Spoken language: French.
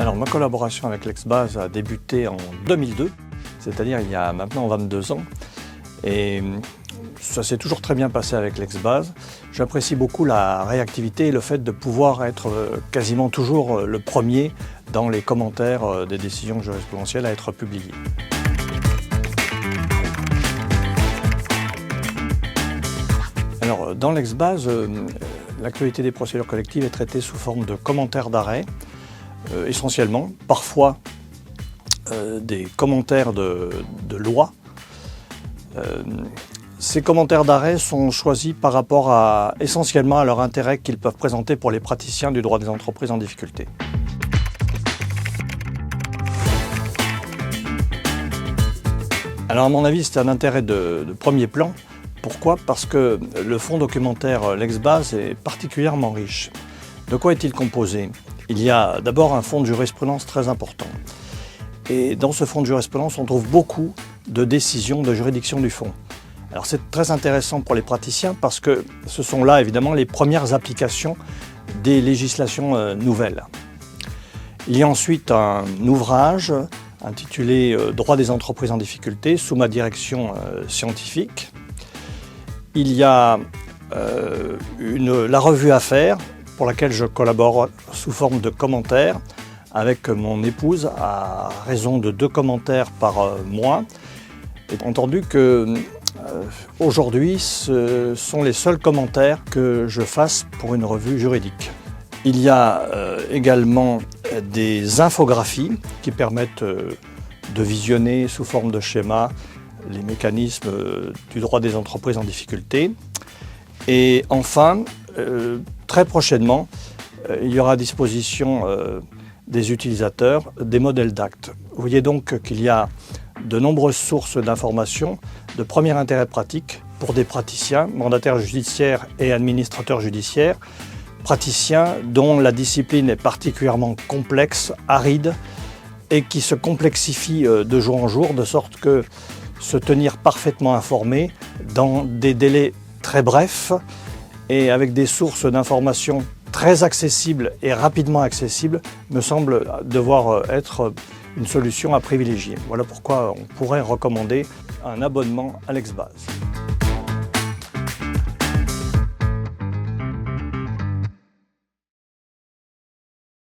Alors ma collaboration avec l'Exbase a débuté en 2002, c'est-à-dire il y a maintenant 22 ans. Et ça s'est toujours très bien passé avec l'Exbase. J'apprécie beaucoup la réactivité et le fait de pouvoir être quasiment toujours le premier dans les commentaires des décisions jurisprudentielles à être publiées. Alors dans l'Exbase, l'actualité des procédures collectives est traitée sous forme de commentaires d'arrêt, essentiellement, parfois des commentaires de loi. Ces commentaires d'arrêt sont choisis par rapport essentiellement à leur intérêt qu'ils peuvent présenter pour les praticiens du droit des entreprises en difficulté. Alors à mon avis, c'est un intérêt de premier plan. Pourquoi? Parce que le fonds documentaire l'Exbase est particulièrement riche. De quoi est-il composé? Il y a d'abord un fonds de jurisprudence très important. Et dans ce fonds de jurisprudence, on trouve beaucoup de décisions de juridiction du fonds. Alors c'est très intéressant pour les praticiens parce que ce sont là évidemment les premières applications des législations nouvelles. Il y a ensuite un ouvrage intitulé « Droit des entreprises en difficulté » sous ma direction scientifique. Il y a la revue à faire pour laquelle je collabore sous forme de commentaires avec mon épouse à raison de 2 commentaires par mois. Et entendu que aujourd'hui, ce sont les seuls commentaires que je fasse pour une revue juridique. Il y a également des infographies qui permettent de visionner sous forme de schéma les mécanismes du droit des entreprises en difficulté. Et enfin, très prochainement, il y aura à disposition des utilisateurs des modèles d'actes. Vous voyez donc qu'il y a de nombreuses sources d'informations de premier intérêt pratique pour des praticiens, mandataires judiciaires et administrateurs judiciaires, praticiens dont la discipline est particulièrement complexe, aride et qui se complexifie de jour en jour, de sorte que se tenir parfaitement informé dans des délais très brefs et avec des sources d'informations très accessibles et rapidement accessibles me semble devoir être une solution à privilégier. Voilà pourquoi on pourrait recommander un abonnement à l'Exbase.